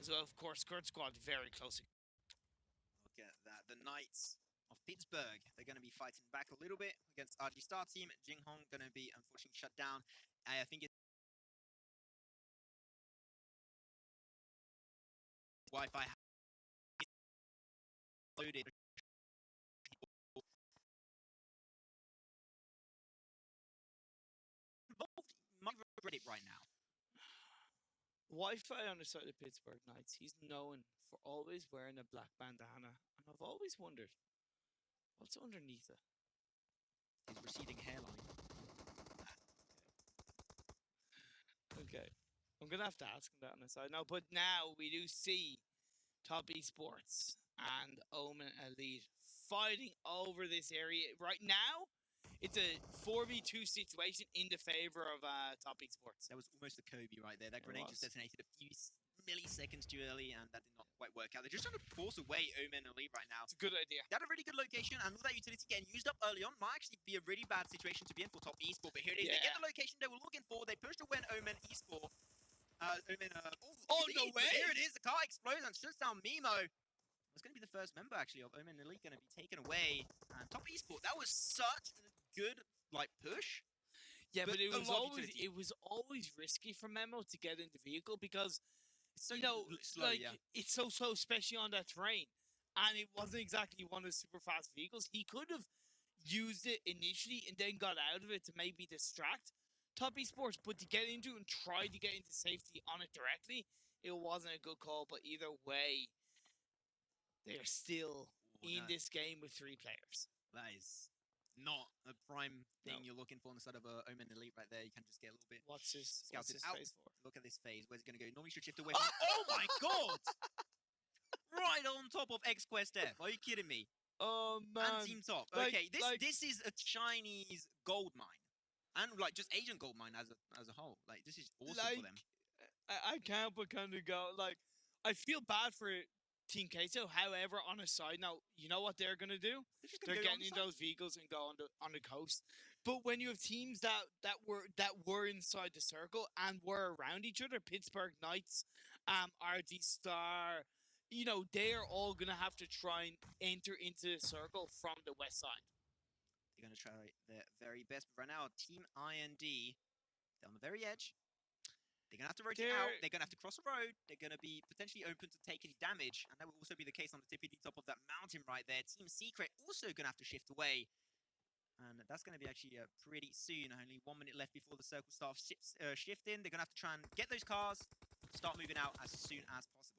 as well. Of course, Kurd Squad very close. Look at that. The Knights of Pittsburgh, they're going to be fighting back a little bit against RG Star Team. Jing Hong going to be unfortunately shut down. I think it's Wi-Fi loaded. Might regret it right now. Wi-Fi on the side of Pittsburgh Knights. He's known for always wearing a black bandana, and I've always wondered what's underneath it. His receding hairline. Okay, I'm gonna have to ask him that on the side now. But now we do see Top Esports and Omen Elite fighting over this area right now. It's a 4v2 situation in the favor of Top Esports. That was almost a Kobe right there. That grenade just detonated a few milliseconds too early, and that did not quite work out. They're just trying to force away Omen Elite right now. It's a good idea. They had a really good location, and with that utility getting used up early on, might actually be a really bad situation to be in for Top Esports. But here it is. They get the location they were looking for. They pushed away Omen Esports. No way! Here it is. The car explodes and shuts down Mimo. It's going to be the first member, actually, of Omen Elite going to be taken away. And Top Esports, that was such a good, push. Yeah, but it was always risky for Memo to get in the vehicle because, it's so slow, it's so slow, especially on that terrain. And it wasn't exactly one of the super fast vehicles. He could have used it initially and then got out of it to maybe distract Top Esports, but to get into it and try to get into safety on it directly, it wasn't a good call. But either way, they're still in this game with 3 players. That is not a prime thing you're looking for on the side of Omen Elite right there. You can just get a little bit What's his phase for? Look at this phase. Where's it going to go? Normally should shift away from oh my god! Right on top of X-Quest F. Are you kidding me? Oh, man. And Team Top. Okay, this is a Chinese gold mine. And, just Asian gold mine as a whole. This is awesome for them. I can't but kind of go, I feel bad for Team Queso. However, on a side note, you know what they're going to do? They're getting in those vehicles and go on the coast. But when you have teams that were inside the circle and were around each other, Pittsburgh Knights, RD Star, they're all going to have to try and enter into the circle from the west side. They're going to try their very best. But right now, Team IND, they're on the very edge. They're going to have to rotate out. They're going to have to cross the road. They're going to be potentially open to take any damage. And that will also be the case on the tippity top of that mountain right there. Team Secret also going to have to shift away. And that's going to be actually pretty soon. Only 1 minute left before the circle starts shifting. They're going to have to try and get those cars, start moving out as soon as possible.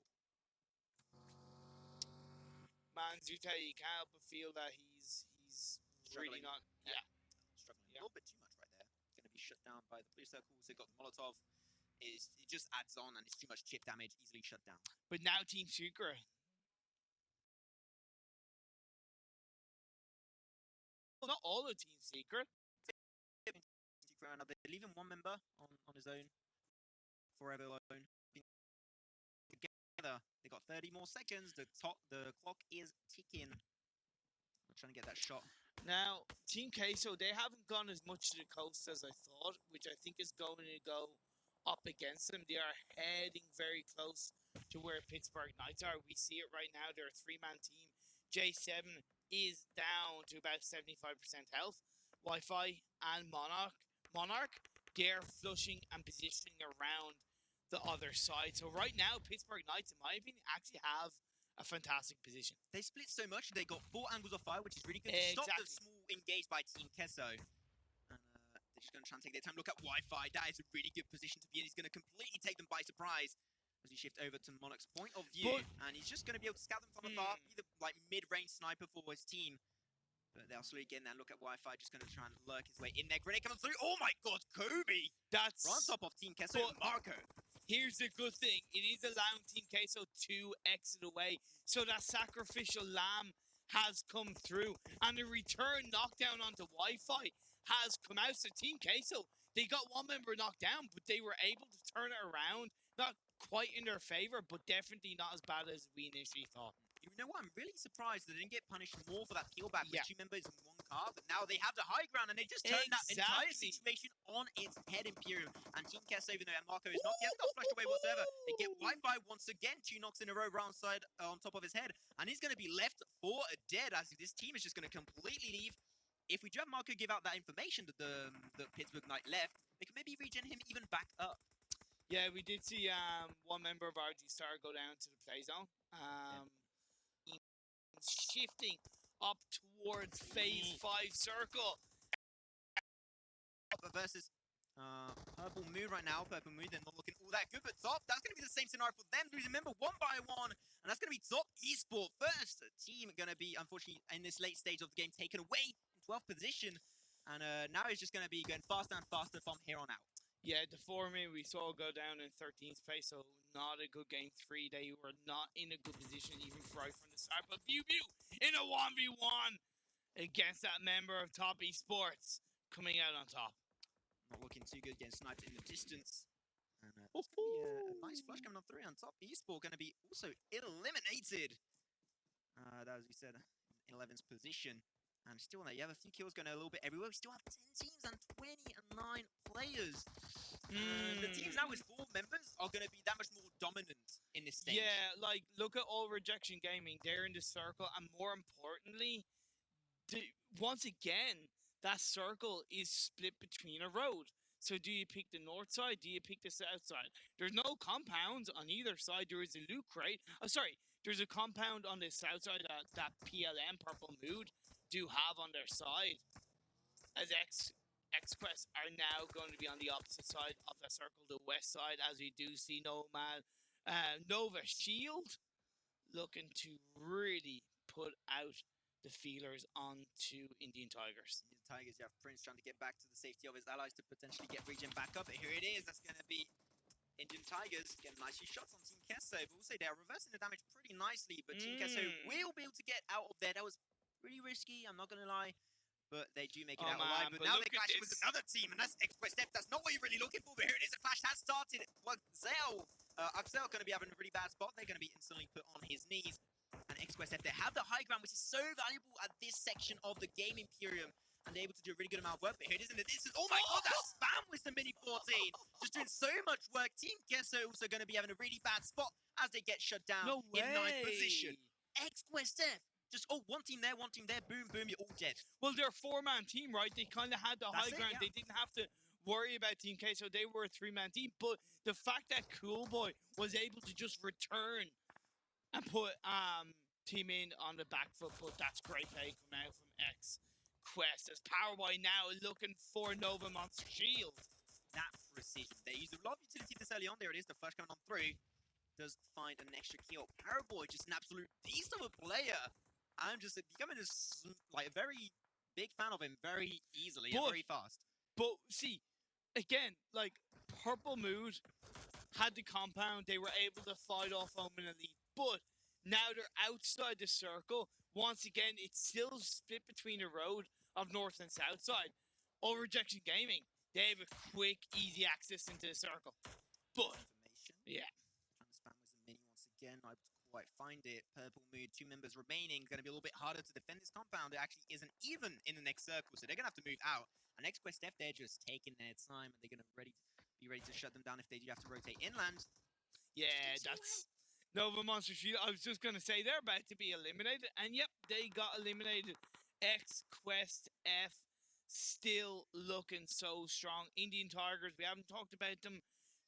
Man, Zute, you can't help but feel that he's really not... Struggling a little bit too much right there. Going to be shut down by the blue circles. They've got the Molotov. It just adds on, and it's too much chip damage, easily shut down. But now Team Secret. Well, not all of Team Secret. They're leaving one member on his own. Forever alone. Together, they got 30 more seconds. The clock is ticking. I'm trying to get that shot. Now, Team Queso, they haven't gone as much to the coast as I thought, which I think is going to go up against them. They are heading very close to where Pittsburgh Knights are. We see it right now. They're a 3-man team. J7 is down to about 75% health. Wi-Fi and Monarch, they're flushing and positioning around the other side. So right now, Pittsburgh Knights, in my opinion, actually have a fantastic position. They split so much. They got 4 angles of fire, which is really good to stop the small engage by Team Queso. And they're just going to try and take their time. Look at Wi-Fi. That is a really good position to be in. He's going to completely take them by surprise as he shift over to Monarch's point of view. And he's just going to be able to scout them from afar, be the mid-range sniper for his team. But they'll slowly get in there. Look at Wi-Fi, just going to try and lurk his way in there. Grenade coming through. Oh my god, Kobe! That's on top of Team Queso, Marco. Here's the good thing. It is allowing Team Queso to exit away. So that sacrificial lamb has come through. And the return knockdown onto Wi-Fi has come out. So Team Queso, they got one member knocked down, but they were able to turn it around. Not quite in their favor, but definitely not as bad as we initially thought. You know what? I'm really surprised they didn't get punished more for that peel back with 2 members in one are, but now they have the high ground, and they just turned that entire Exactly. situation on its head, Imperium. And Team Kess, even though Marco is not, he hasn't got flushed away whatsoever. They get Wi-Fi once again, 2 knocks in a row round side on top of his head, and he's going to be left for dead, as this team is just going to completely leave. If we do have Marco give out that information that the Pittsburgh Knight left, they can maybe regen him even back up. Yeah, we did see one member of RG Star go down to the play zone. Shifting up towards phase 5 circle. Versus Purple Moon right now. Purple Moon, they're not looking all that good, but Top, that's going to be the same scenario for them. Remember, 1-by-1, and that's going to be Top Esport. First team going to be, unfortunately, in this late stage of the game, taken away in 12th position. And now it's just going to be going faster and faster from here on out. Yeah, the 4-man we saw go down in 13th place, so not a good game 3. They were not in a good position even right from the start. But Pew in a 1v1 against that member of Top Esports, coming out on top. Not looking too good, getting sniped in the distance. And a nice flush coming on through on Top Esport, going to be also eliminated. That, as we said, in 11th position. And still, you have a few kills going a little bit everywhere. We still have 10 teams and 29 players. The teams now with 4 members are going to be that much more dominant in this stage. Yeah, like, look at All Rejection Gaming. They're in the circle. And more importantly, once again, that circle is split between a road. So do you pick the north side? Do you pick the south side? There's no compounds on either side. There is a loot crate. Oh, sorry. There's a compound on the south side that PLM, Purple Mood, do have on their side. As X-Quest are now going to be on the opposite side of the circle, the west side, as we do see Nomad, Nova Shield looking to really put out the feelers onto Indian Tigers. Indian Tigers, you have Prince trying to get back to the safety of his allies to potentially get regen back up. But here it is. That's going to be Indian Tigers getting nice shots on Team Kesso. But we'll say they are reversing the damage pretty nicely. But Team Kesso will be able to get out of there. That was pretty risky, I'm not going to lie. But they do make it out alive. But now they're clashing with another team. And that's X-Quest F. That's not what you're really looking for. But here it is. A clash has started. Well, Axel going to be having a really bad spot. They're going to be instantly put on his knees. And X-Quest F, they have the high ground, which is so valuable at this section of the game, Imperium. And they're able to do a really good amount of work. But here it is in the distance. Oh my god, that spam was the Mini 14. Just doing so much work. Team Gesso also going to be having a really bad spot as they get shut down in 9th position. X-Quest F. Just, one team there, boom, boom, you're all dead. Well, they're a 4-man team, right? They kind of had the high ground. Yeah. They didn't have to worry about Team K, so they were a 3-man team. But the fact that Cool Boy was able to just return and put team in on the back foot, but that's great play coming out from X-Quest. As Power Boy now looking for Nova Monster Shield. That precision. They used a lot of utility this early on. There it is, the flash coming on through. Does find an extra kill. Power Boy, just an absolute beast of a player. I'm just becoming a very big fan of him very easily and very fast. But see, again, like Purple Mood had the compound, they were able to fight off Omen Elite, but now they're outside the circle. Once again, it's still split between the road of north and south side. All Rejection Gaming, they have a quick, easy access into the circle. But yeah. Trying to spam with the mini once again. I quite find it. Purple Mood, 2 members remaining. Going to be a little bit harder to defend this compound. It actually isn't even in the next circle, so they're going to have to move out. And X-Quest F, they're just taking their time, and they're going to be ready to shut them down if they do have to rotate inland. Yeah, that's Nova Monster Shield. I was just going to say they're about to be eliminated, and yep, they got eliminated. X-Quest F still looking so strong. Indian Tigers, we haven't talked about them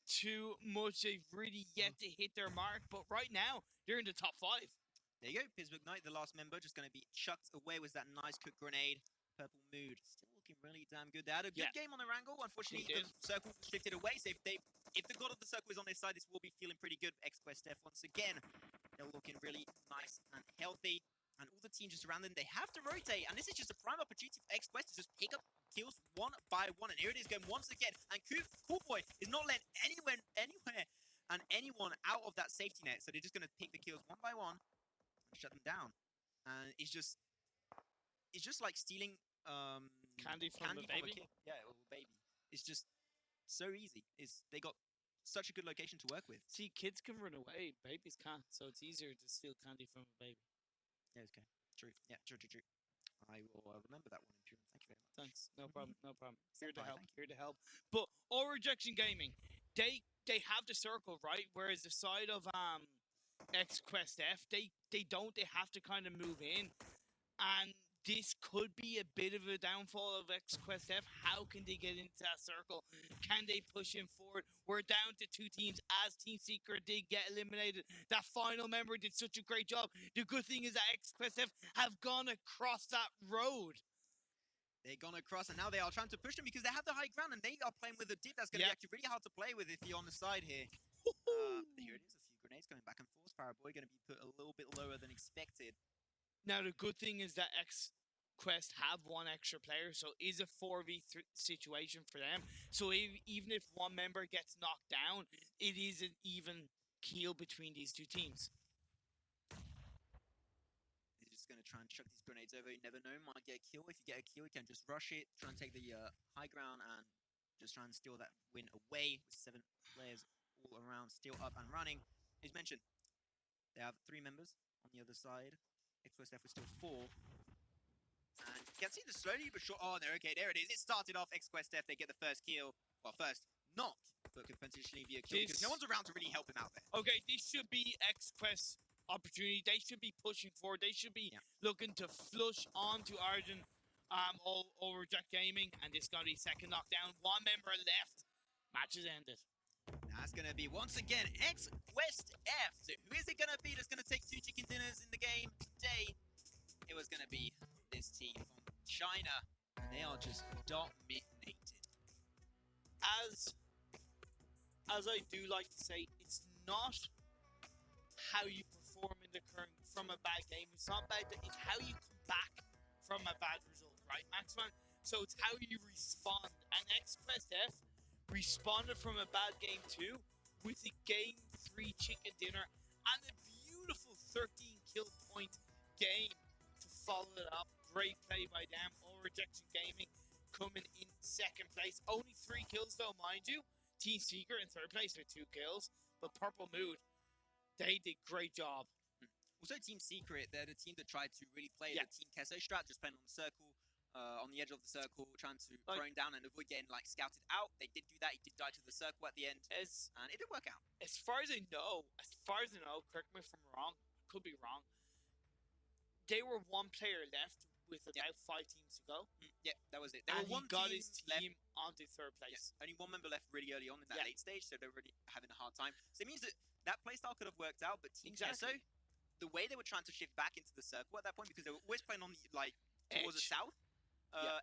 too much. They've really yet to hit their mark, but right now they're in the top 5. There you go. Pittsburgh Knight, the last member, just going to be chucked away with that nice cook grenade. Purple Mood still looking really damn good. They had a good game on their angle. Unfortunately, the circle shifted away. So if the god of the circle is on their side, this will be feeling pretty good. X-Quest F once again, they're looking really nice and healthy. And all the teams just around them, they have to rotate. And this is just a prime opportunity for X-Quest to just pick up kills one by one. And here it is going once again. And Cool Boy is not letting anywhere and anyone out of that safety net. So they're just going to pick the kills one by one and shut them down. And it's just like stealing candy from a baby. Yeah, a little baby. It's just so easy. They got such a good location to work with. See, kids can run away, babies can't. So it's easier to steal candy from a baby. Yeah, okay. True. Yeah, true. I will remember that one. Thanks. No problem. No problem. Here to Senpai, help. thank you. Here to help. But all rejection gaming, they have the circle, right? Whereas the side of X Quest F, they don't. They have to kind of move in, and this could be a bit of a downfall of X Quest F. How can they get into that circle? Can they push him forward? We're down to 2 teams as Team Secret did get eliminated. That final member did such a great job. The good thing is that X Quest F have gone across that road. They've gone across, and now they are trying to push them because they have the high ground, and they are playing with a dip that's going to be actually really hard to play with if you're on the side here. Here it is, a few grenades going back and forth. Paraboy going to be put a little bit lower than expected. Now, the good thing is that X Quest have one extra player, so it is a 4v3 situation for them. So even if one member gets knocked down, it is an even keel between these two teams. He's just going to try and chuck these grenades over. You never know, might get a kill. If you get a kill, you can just rush it, try and take the high ground, and just try and steal that win away with 7 players all around, still up and running. As mentioned, they have 3 members on the other side. X F was still 4. And you can see the slowly but sure. Oh, no, okay, there it is. It started off X Quest F. They get the first kill. Well, first knock, but could potentially be a kill because no one's around to really help him out there. Okay, this should be X Quest opportunity. They should be pushing forward. They should be looking to flush onto Arjun over Jack Gaming, and this got his second knockdown. 1 member left. Match is ended. That's going to be, once again, X Quest F. So who is it going to be that's going to take 2 chicken dinners in the game today? It was going to be this team from China. They are just dominated. As I do like to say, it's not how you perform in the current from a bad game. It's not bad. It's how you come back from a bad result, right, Maxman? So it's how you respond. And X Quest F responded from a bad game too, with a game 3 chicken dinner and a beautiful 13 kill point game to follow it up. Great play by them. All rejection gaming coming in 2nd place. Only 3 kills though, mind you. Team Secret in 3rd place with 2 kills. But Purple Mood, they did great job. Also, Team Secret, they're the team that tried to really play the Team Kesso strat, just playing on the circle, on the edge of the circle, trying to throw him down and avoid getting scouted out. They did do that. He did die to the circle at the end, and it did work out. As far as I know, correct me if I'm wrong, I could be wrong. They were 1 player left with about 5 teams to go. Yeah, that was it. There were 1 got his team onto 3rd place. Only 1 member left really early on in that late stage, so they're really having a hard time. So it means that playstyle could have worked out, but Team Kesso, the way they were trying to shift back into the circle at that point, because they were always playing on the towards the south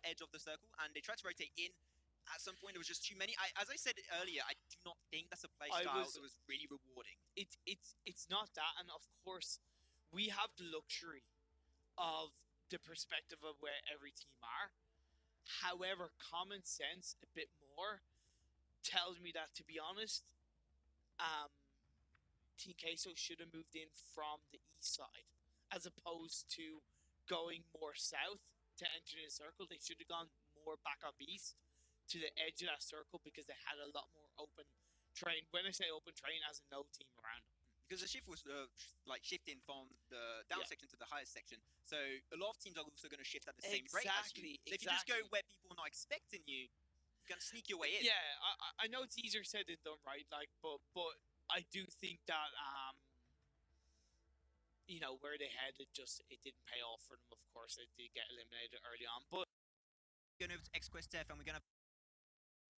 edge of the circle, and they tried to rotate in. At some point, there was just too many. As I said earlier, I do not think that's a playstyle that was really rewarding. It's not that, and of course, we have the luxury of the perspective of where every team are. However, common sense a bit more tells me that, to be honest, Team Queso should have moved in from the east side as opposed to going more south to enter the circle. They should have gone more back up east to the edge of that circle because they had a lot more open terrain. When I say open terrain, as in no team around them. Because the shift was shifting from the down section to the highest section. So a lot of teams are also going to shift at the same rate as you. So if you just go where people are not expecting you, you can sneak your way in. Yeah, I know it's easier said than done, right? But I do think that where they headed, it didn't pay off for them. Of course, they did get eliminated early on. But we're going over to X Quest F, and we're going to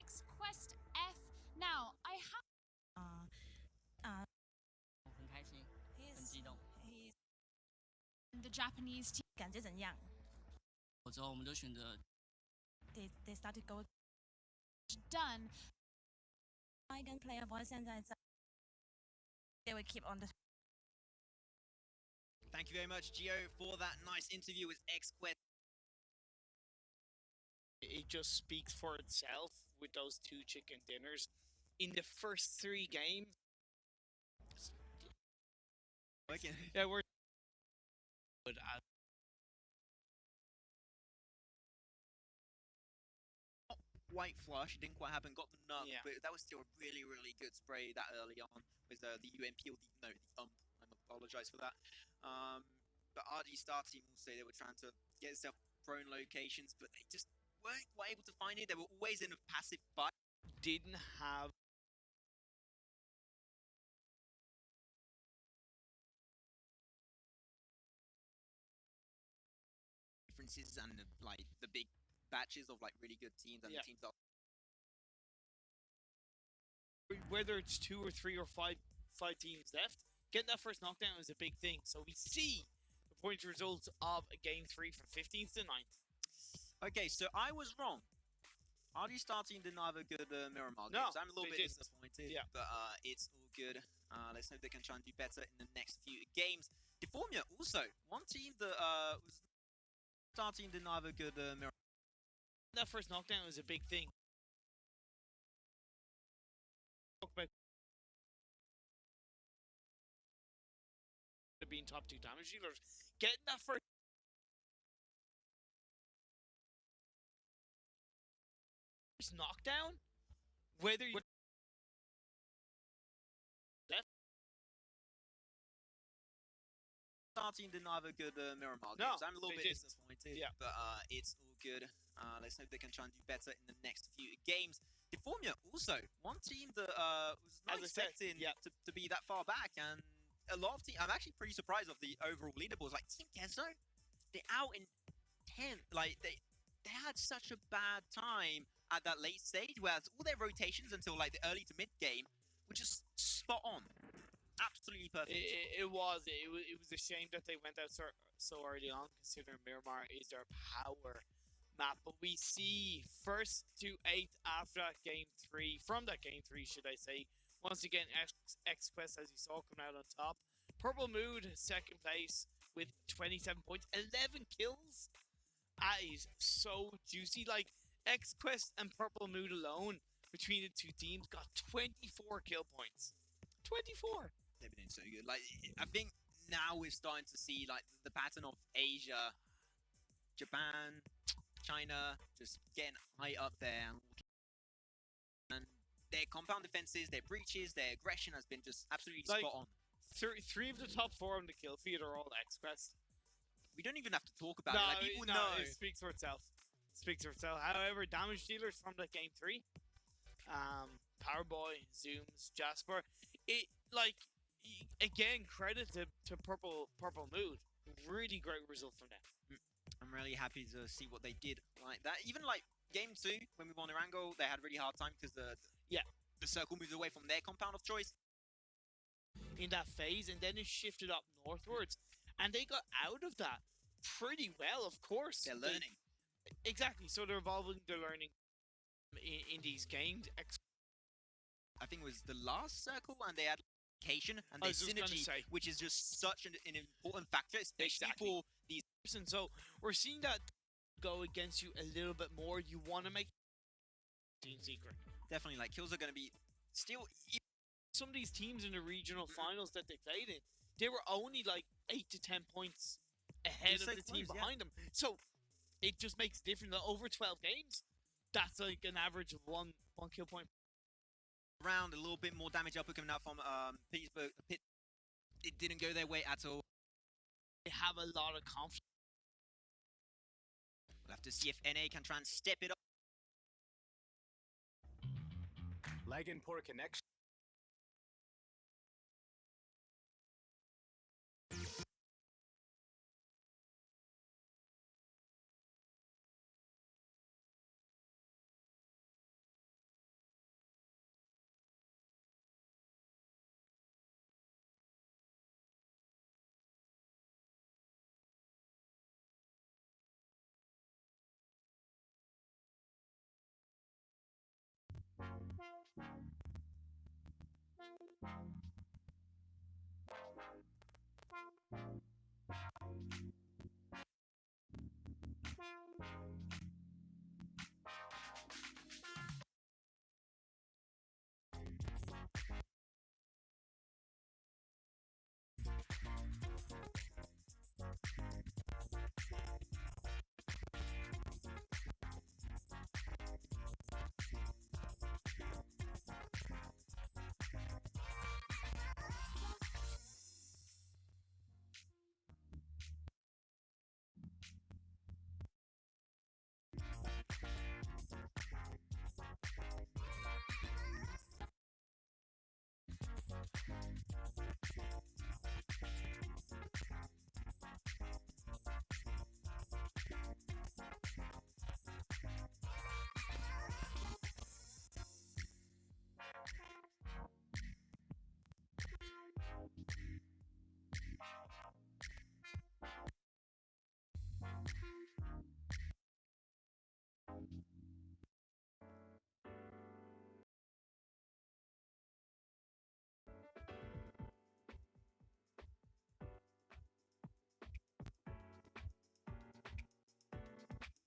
X Quest F. Now I have. 很开心，很激动。 The Japanese team 感觉怎样之后我们就选择 ？They started go done. I 跟 Player Boy 现在在 ，they will keep on the. Thank you very much, Gio, for that nice interview with X Quest. It just speaks for itself with those 2 chicken dinners. In the first 3 games. Okay. Yeah, we're. White flush, it didn't quite happen, got the nut, but that was still a really, really good spray that early on with the UMP or the I apologize for that. But RG Star Team will say they were trying to get itself prone locations, but they just weren't quite able to find it. They were always in a passive fight. Didn't have differences and like the big batches of like really good teams and Yeah. the teams that whether it's 2 or 3 or 5 teams left. Getting that first knockdown is a big thing. So we see the point results of game 3 from 15th to 9th. Okay, so I was wrong. RD Star team didn't have a good Miramar No, games. I'm a little they bit didn't. disappointed, Yeah. but it's all good. Let's hope they can try and do better in the next few games. Deformia also, one team that was Star team didn't have a good Miramar. That first knockdown is a big thing. Talk about being top 2 damage dealers. Getting that first knockdown, whether you Star team didn't have a good Miramar No, games. I'm a little they bit didn't. disappointed, Yeah. but it's all good. Let's hope they can try and do better in the next few games. Deformia also, one team that was not As I said, expecting yeah. to be that far back, and a lot of teams. I'm actually pretty surprised of the overall leaderboards. Like Team Gesso, they're out in 10th. Like they had such a bad time at that late stage, whereas all their rotations until like the early to mid game were just spot on. Absolutely perfect. It was a shame that they went out so early on, considering Miramar is their power map. But we see 1st to 8th after that game 3, from that game 3, should I say. Once again, X-Quest, as you saw, coming out on top. Purple Mood, 2nd place with 27 points, 11 kills. That is so juicy. Like, X-Quest and Purple Mood alone, between the two teams, got 24 kill points. 24! They've been doing so good. Like, I think now we're starting to see like the pattern of Asia, Japan, China just getting high up there, and their compound defenses, their breaches, their aggression has been just absolutely Like, spot on. Three of the top 4 on the kill feed are all X-Quest. We don't even have to talk about it. Like, people know. It speaks for itself. Speaks for itself. However, damage dealers from that game 3, Powerboy, Zooms, Jasper, it like again credit to Purple Mood. Really great result from them. I'm really happy to see what they did like that. Even like game 2 when we won Irango, they had a really hard time because the circle moved away from their compound of choice in that phase, and then it shifted up northwards, and they got out of that pretty well. Of course, they're learning. Exactly. So they're evolving, they're learning in these games. I think it was the last circle, and they had location and their synergy, which is just such an important factor, especially for these. And so we're seeing that go against you a little bit more. You want to make team secret. Definitely, like kills are going to be still. Some of these teams in the regional finals that they played in, they were only like 8 to 10 points ahead of the team behind them. So it just makes it different. That over 12 games, that's like an average of one kill point. Around a little bit more damage output coming out from Pittsburgh. It didn't go their way at all. They have a lot of confidence. We'll have to see if NA can try and step it up. Lag and poor connection.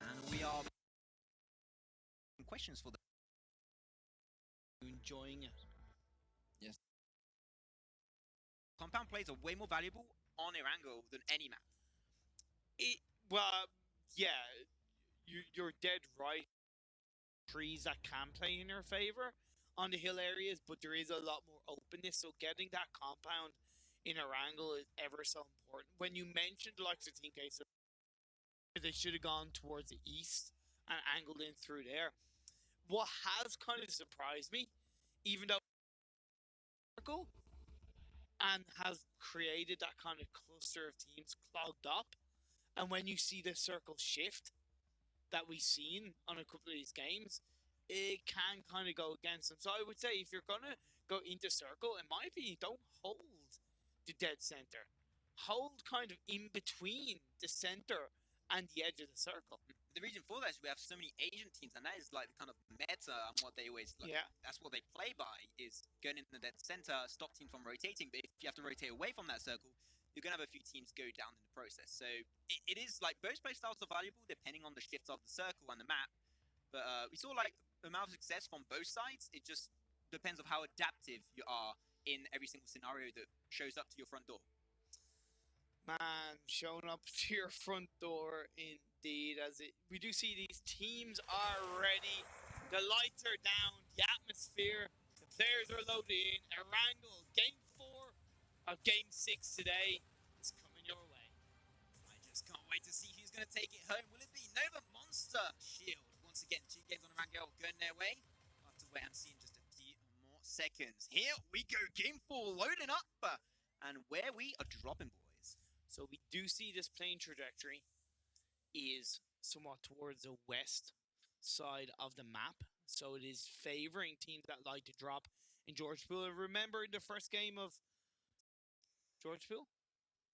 And we are questions for them. Enjoying it. Compound plays are way more valuable on Erangel than any map. Well, yeah, you're dead right. Trees that can play in your favor on the hill areas, but there is a lot more openness. So getting that compound in Erangel is ever so important. When you mentioned the likes of Team Case, they should have gone towards the east and angled in through there. What has kind of surprised me, even though circle and has created that kind of cluster of teams clogged up, and when you see the circle shift that we've seen on a couple of these games, it can kind of go against them. So I would say if you're gonna go into circle, in my opinion, don't hold the dead center. Hold kind of in between the center and the edge of the circle. The reason for that is we have so many Asian teams, and that is like the kind of meta and what they always like. Yeah. That's what they play by, is going in the dead center, stop teams from rotating. But if you have to rotate away from that circle, you're going to have a few teams go down in the process. So it is like both play styles are valuable depending on the shifts of the circle and the map. But we saw like amount of success from both sides. It just depends on how adaptive you are in every single scenario that shows up to your front door. Man, showing up to your front door indeed. We do see these teams are ready. The lights are down. The atmosphere. The players are loaded in. Erangel, game 4 of game 6 today is coming your way. I just can't wait to see who's going to take it home. Will it be Nova Monster Shield? Once again, 2 games on Erangel going their way. We'll have to wait and see in just a few more seconds. Here we go, game 4 loading up. And where we are dropping, boys. So we do see this playing trajectory is somewhat towards the west side of the map. So it is favoring teams that like to drop in George Pool. Remember the first game of George Pool?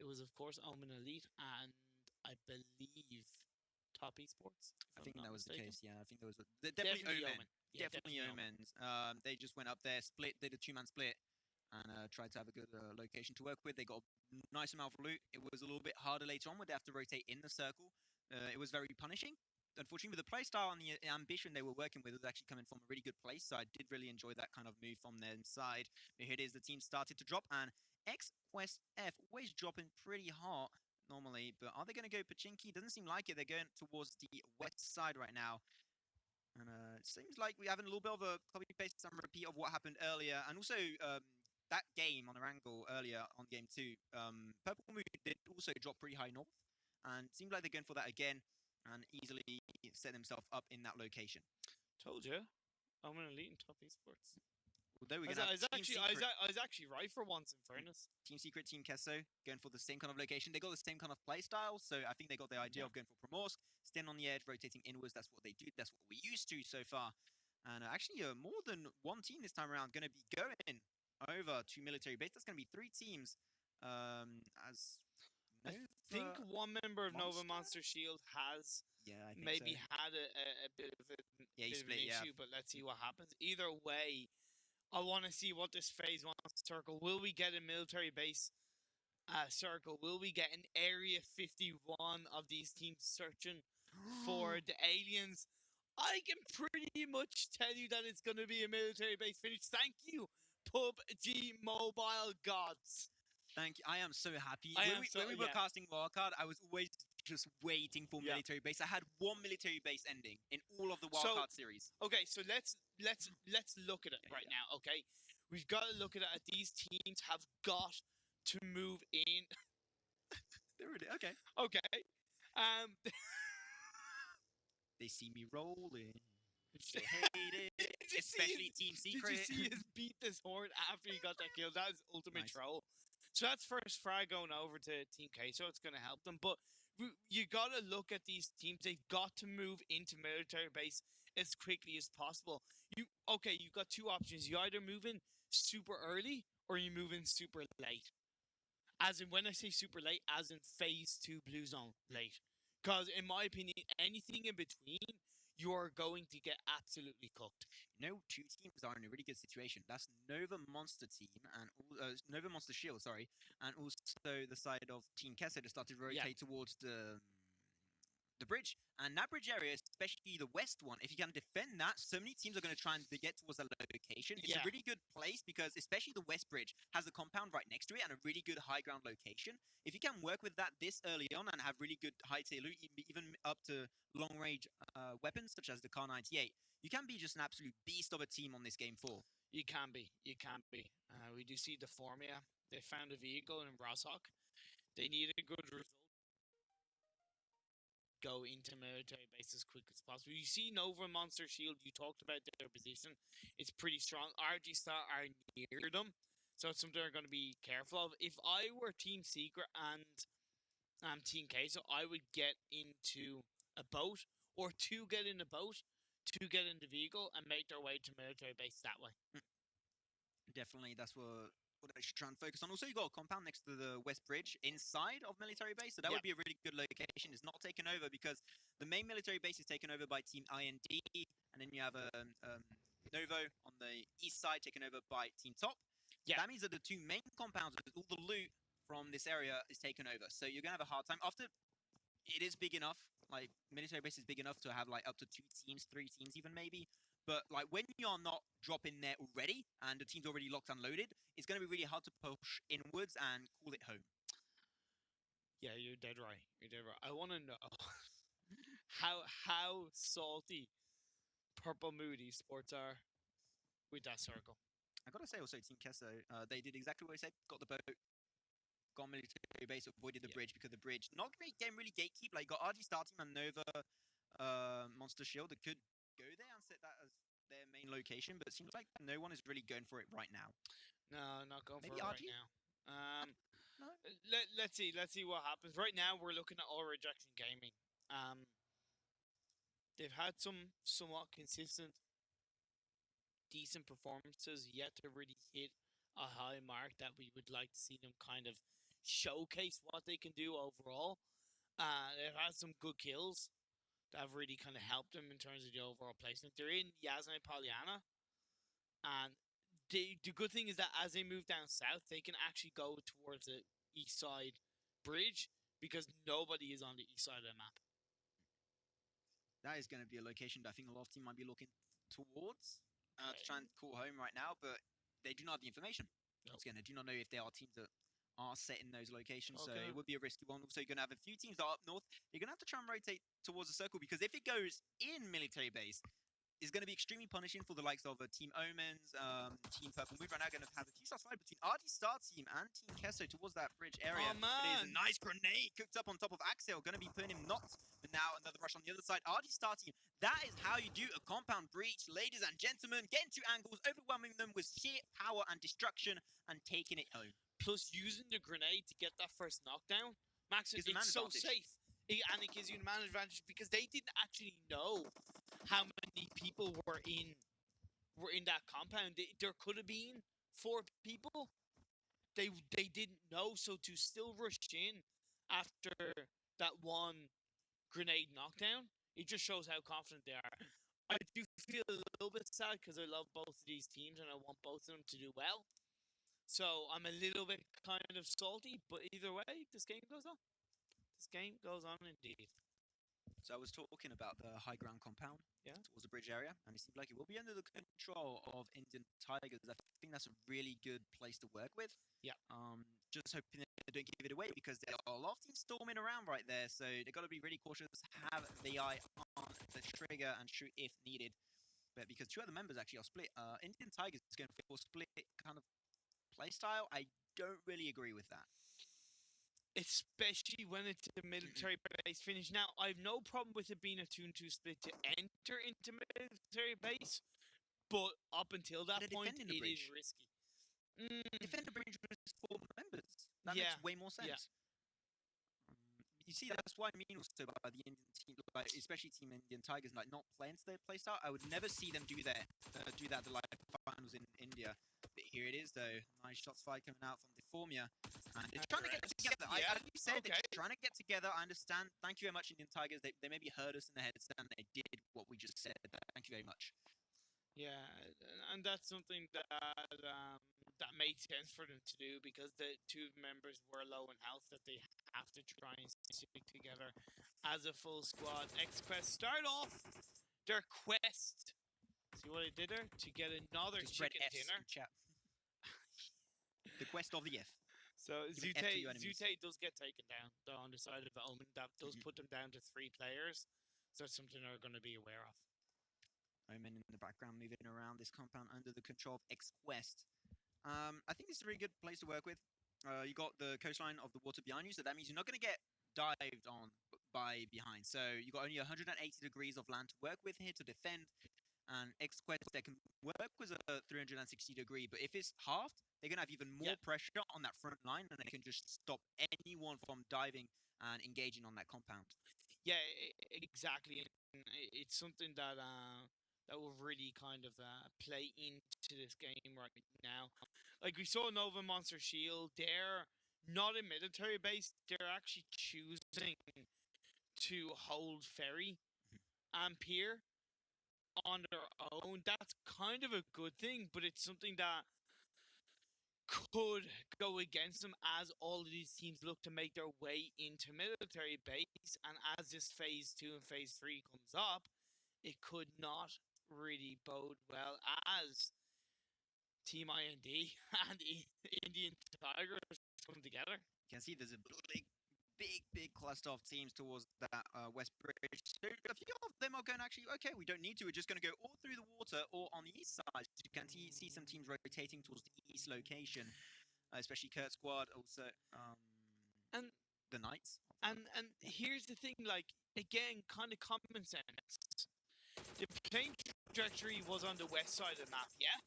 It was, of course, Omen Elite and I believe Top Esports. I think that was mistaken. the case, yeah. I think there was definitely Omen. Yeah, definitely Omens. They just went up there, did a 2-man split, and tried to have a good location to work with. They got a nice amount of loot. It was a little bit harder later on, where they have to rotate in the circle. It was very punishing. Unfortunately, with the playstyle and the ambition they were working with was actually coming from a really good place, so I did really enjoy that kind of move from their side. But here it is, the team started to drop, and X-Quest F always dropping pretty hot normally, but are they going to go Pachinki? Doesn't seem like it. They're going towards the west side right now. And it seems like we're having a little bit of a copy-paste and repeat of what happened earlier. And also, that game on Erangel earlier on game 2, Purple Moon did also drop pretty high north. And it seems like they're going for that again and easily set themselves up in that location. Told you. I'm an elite in Top Esports. Although we're I going to was actually right for once, in fairness. Team Secret, Team Kesso going for the same kind of location. They got the same kind of play style, so I think they got the idea of going for Primorsk, staying on the edge, rotating inwards. That's what they do. That's what we're used to so far. And actually, more than one team this time around going to be going over to military base. That's going to be 3 teams. I think one member of Nova Monster Shield has I think maybe so. had a bit of an split, issue, but let's see what happens. Either way, I want to see what this phase 1 circle. Will we get a military base circle? Will we get an Area 51 of these teams searching for the aliens? I can pretty much tell you that it's going to be a military base finish. Thank you, PUBG Mobile gods. Thank you. I am so happy. When we were casting Wildcard, I was always just waiting for military base. I had 1 military base ending in all of the Wildcard series. Okay, so let's look at it now. Okay, we've got to look at it. These teams have got to move in. They're really okay. Okay. They see me rolling. They hate it, especially Team Secret. Did you see his beat this horn after he got that kill? That is ultimate Nice. troll. So that's first frag going over to Team K, so it's going to help them. But you got to look at these teams. They've got to move into military base as quickly as possible. You've got two options. You either move in super early or you move in super late. As in, when I say super late, as in phase 2 blue zone late. Because in my opinion, anything in between, you're going to get absolutely cooked. You know, two teams are in a really good situation. That's Nova Monster team and Nova Monster Shield, sorry, and also the side of Team Kessa that started to rotate towards the bridge. And that bridge area, especially the west one, if you can defend that, so many teams are going to try and get towards that location. It's a really good place because especially the west bridge has a compound right next to it and a really good high ground location. If you can work with that this early on and have really good high tier loot, even up to long range weapons such as the Kar 98, you can be just an absolute beast of a team on this game 4. You can be. We do see the Formia. They found a vehicle in Rosshawk. They need a good result. Go into military base as quick as possible. You see Nova Monster Shield, you talked about their position. It's pretty strong. RG Star are near them, so it's something they're going to be careful of. If I were Team Secret and Team K, so I would get into a boat or two get in a boat, two get in the vehicle and make their way to military base that way. Definitely, that's what I should try and focus on. Also, you got a compound next to the West Bridge inside of military base, so that would be a really good location. It's not taken over because the main military base is taken over by Team IND, and then you have Novo on the east side taken over by Team Top. That means that the two main compounds, all the loot from this area is taken over. So you're gonna have a hard time. After it is big enough, like military base is big enough to have like up to 2 teams, 3 teams even maybe. But like when you're not dropping there already and the team's already locked and loaded, it's going to be really hard to push inwards and call it home. Yeah, you're dead right. I want to know how salty Purple Moody Sports are with that circle. I gotta say also Team Kesso, they did exactly what I said. Got the boat, got military base, avoided the bridge because the bridge not getting really gatekeep. Like got RG Star Team and Nova Monster Shield that could go there and set that as their main location, but it seems like no one is really going for it right now. No, not going Maybe for it RG? right now. No? Let's see what happens. Right now, we're looking at All Rejection Gaming. They've had some somewhat consistent, decent performances, yet to really hit a high mark that we would like to see them kind of showcase what they can do overall. They've had some good kills that have really kind of helped them in terms of the overall placement. They're in Yasna and Pollyanna, and the good thing is that as they move down south, they can actually go towards the east side bridge because nobody is on the east side of the map. That is going to be a location that I think a lot of teams might be looking towards to try and call home right now, but they do not have the information. Once again, they do not know if there are teams that are set in those locations, so it would be a risky one. Also, you're going to have a few teams that are up north. You're going to have to try and rotate towards the circle because if it goes in military base, it's going to be extremely punishing for the likes of Team Omens, Team Purple Mood. Right now, going to have a 2-star fight between RG Star Team and Team Kesso towards that bridge area. Oh, man. It is a nice grenade cooked up on top of Axel. Going to be putting him knocked. But now another rush on the other side. RG Star Team. That is how you do a compound breach, ladies and gentlemen. Getting 2 angles, overwhelming them with sheer power and destruction, and taking it home. Plus, using the grenade to get that first knockdown, Max, it's so safe. And it gives you the man advantage because they didn't actually know how many people were in that compound. There could have been 4 people. They didn't know, so to still rush in after that one grenade knockdown, it just shows how confident they are. I do feel a little bit sad because I love both of these teams and I want both of them to do well. So I'm a little bit kind of salty, but either way, this game goes on. This game goes on indeed. So I was talking about the high ground compound towards the bridge area, and it seems like it will be under the control of Indian Tigers. I think that's a really good place to work with. Yeah. Just hoping they don't give it away because there are a lot of teams storming around right there, so they've got to be really cautious, have the eye on the trigger and shoot if needed. But because 2 other members actually are split, Indian Tigers is going for split kind of playstyle. I don't really agree with that. especially when it's a military base finish. Now, I've no problem with it being a 2-2 split to enter into military base, but up until that They're point, defending the it is bridge. risky. Defend the bridge with 4 members. That Yeah, makes way more sense. yeah. You see, that's why I mean also by the Indian team, like especially Team Indian Tigers, like not playing to their playstyle. I would never see them do that. The live finals in India. But here it is, though. Nice shots fired coming out from Deformia, and they're trying to get together. Yeah, As you said, okay. they're trying to get together. I understand. Thank you very much, Indian Tigers. They maybe heard us in the heads, and they did what we just said. Thank you very much. Yeah, and that's something that that made sense for them to do because the two members were low in health that they have to try and stick together as a full squad. XQuest start off their quest. See what I did there? To get another To spread chicken Fs dinner. in chat. The quest of the F. So Give an F to your enemies. Zute does get taken down though on the side of Omen. That does put them down to 3 players. So that's something they're going to be aware of. Omen in the background moving around this compound under the control of XQuest. I think this is a really good place to work with. You got the coastline of the water behind you, so that means you're not going to get dived on by behind. So you got only 180 degrees of land to work with here to defend. And XQuest, they can work with a 360 degree, but if it's halved, they're going to have even more pressure on that front line, and they can just stop anyone from diving and engaging on that compound. Yeah, exactly. It's something that that will really kind of play into this game right now. Like we saw Nova Monster Shield, they're not a military base. They're actually choosing to hold ferry and pier on their own. That's kind of a good thing, but it's something that could go against them as all of these teams look to make their way into military base, and as this phase 2 and phase 3 comes up, it could not really bode well as Team IND and Indian Tigers come together. You can see there's a big cluster of teams towards that west bridge. So a few of them are going actually, okay, we don't need to. We're just going to go all through the water or on the east side. You can see some teams rotating towards the east location, especially Kurt Squad, also and the Knights. And here's the thing, like, again, kind of common sense. The plane trajectory was on the west side of the map, yeah?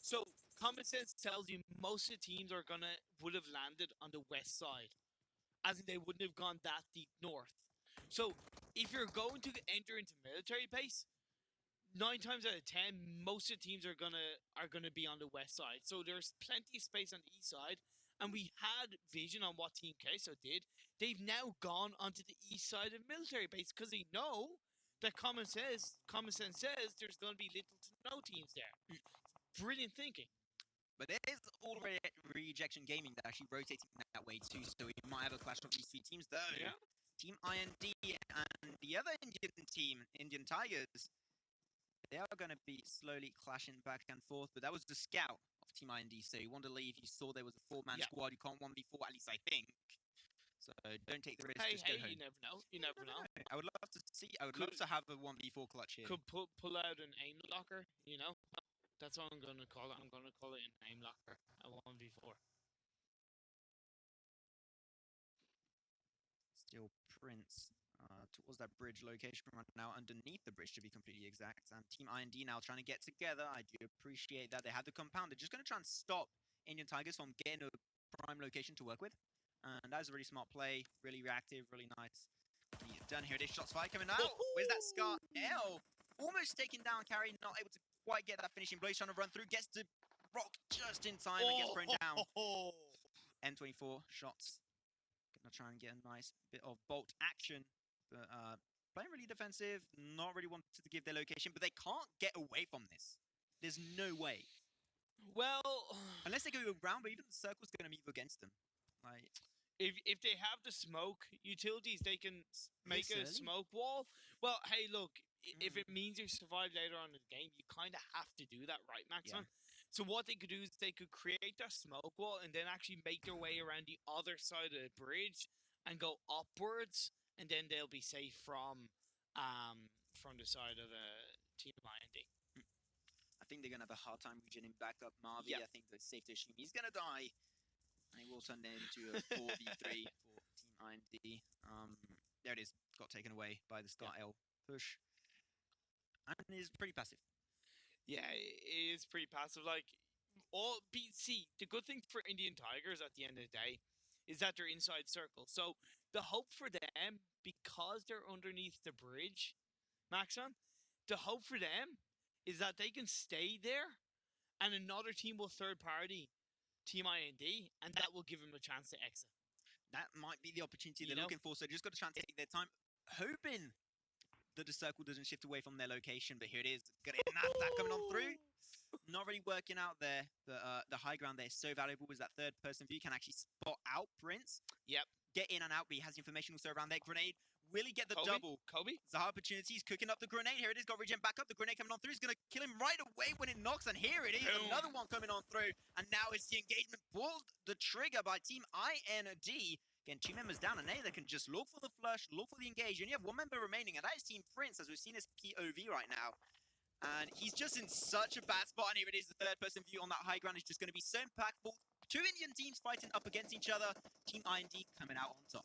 So common sense tells you most of the teams would have landed on the west side, as in they wouldn't have gone that deep north. So if you're going to enter into military base, 9 times out of 10, most of the teams are gonna be on the west side. So there's plenty of space on the east side, and we had vision on what Team Queso did. They've now gone onto the east side of military base because they know that common sense says there's going to be little to no teams there. Brilliant thinking. But there is already Rejection Gaming that actually rotating that way too, so we might have a clash of these 3 teams though. Yeah. Team IND and the other Indian team, Indian Tigers, they are going to be slowly clashing back and forth, but that was the scout of Team IND, so you want to leave, you saw there was a 4-man squad, you can't 1v4, at least I think. So don't take the risk, just go home. You never know. You never know. I would love to see, I would love to have a 1v4 clutch here. Could pull out an aim locker, you know? That's what I'm going to call it. I'm going to call it an aim locker, a 1v4. Still Prince towards that bridge location right now, underneath the bridge to be completely exact. And Team IND now trying to get together. I do appreciate that. They have the compound. They're just going to try and stop Indian Tigers from getting a prime location to work with. And that is a really smart play, really reactive, really nice. Done here. This shots fired coming out. Where's that Scar L? Almost taking down Carry, not able to quite get that finishing blow. He's trying to run through, gets the rock just in time and gets thrown down. M24 shots. Gonna try and get a nice bit of bolt action. But playing really defensive, not really wanting to give their location, but they can't get away from this. There's no way. Well, unless they go around, but even the circle's gonna move against them. Like, if they have the smoke utilities, they can make a smoke wall. Well, hey, look, if it means you survive later on in the game, you kind of have to do that, right, Maxon? Yeah. So what they could do is they could create their smoke wall and then actually make their way around the other side of the bridge and go upwards, and then they'll be safe from the side of the Team IND. I think they're gonna have a hard time regenerating back up Marvy. I think it's safe to assume he's gonna die. And it will turn into a 4v3 for Team IND. There it is. Got taken away by the Scar L push. And is pretty passive. Yeah, it is pretty passive. Like, see, the good thing for Indian Tigers at the end of the day is that they're inside circle. So the hope for them, because they're underneath the bridge, Maxon, the hope for them is that they can stay there and another team will third party Team IND and that will give them a chance to exit. That might be the opportunity You they're know? looking for, so they're just got to try and take their time, hoping that the circle doesn't shift away from their location, but here it is. Got it, that coming on through. Not really working out there. The high ground there is so valuable as that third person view can actually spot out Prince. Yep. Get in and out, but he has information also around there. Grenade. Will he get the Kobe? double? Kobe? Zaha opportunity. He's cooking up the grenade. Here it is. Got regen back up. The grenade coming on through. He's going to kill him right away when it knocks. And here it is. Boom. Another one coming on through. And now it's the engagement. Pulled the trigger by Team IND. Again, 2 members down. And they can just look for the flush, look for the engage. And you have 1 member remaining. And that is Team Prince, as we've seen his POV right now. And he's just in such a bad spot. And here it is. The third person view on that high ground is just going to be so impactful. 2 Indian teams fighting up against each other. Team IND coming out on top.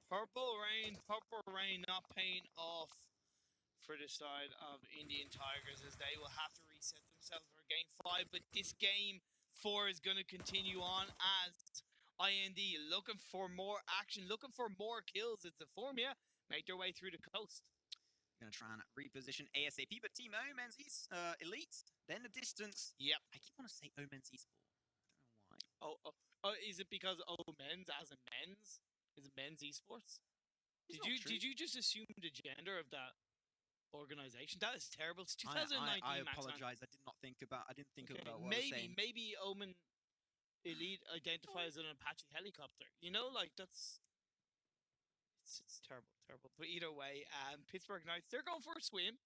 Purple Rain not paying off for the side of Indian Tigers as they will have to reset themselves for game 5. But this game 4 is going to continue on as IND looking for more action, looking for more kills. It's a formula. Make their way through the coast. Going to try and reposition ASAP, but Team Omen's Elite, then the distance. Yep. I keep wanting to say Omen's Esport. I don't know why. Oh, is it because men's as a men's? Is it men's esports? It's Did not you just assume the gender of that organization? That is terrible. It's true. 2019. I Max, man. apologize. I didn't think about what I was saying. Maybe Omen Elite identifies as an Apache helicopter. You know, like it's terrible. But either way, Pittsburgh Knights, they're going for a swim.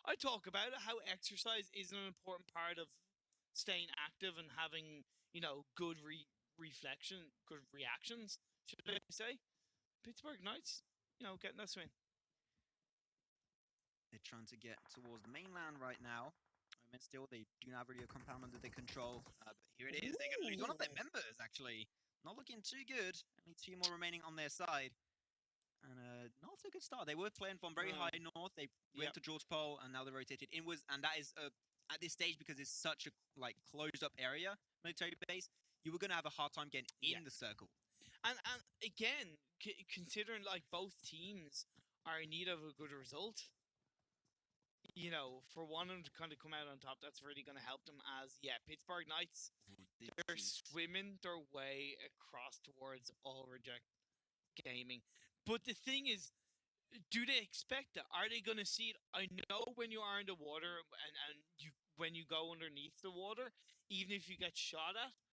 I talk about it, how exercise is an important part of staying active and having, good reflection, good reactions, should I say. Pittsburgh Knights, getting that swing. They're trying to get towards the mainland right now. Omen still, they do not have really a compound under their control. But here it is. They're going to lose one of their members, actually. Not looking too good. Only 2 more remaining on their side. And not a good start. They were playing from very high north. They went to George Pole, and now they rotated inwards. And that is, at this stage, because it's such a closed-up area, military base, you were going to have a hard time getting in the circle. And again, considering both teams are in need of a good result, for one of them to kind of come out on top, that's really going to help them. As Pittsburgh Knights, they're swimming their way across towards All Reject Gaming. But the thing is, do they expect it? Are they going to see it? I know when you are in the water and when you go underneath the water, even if you get shot at,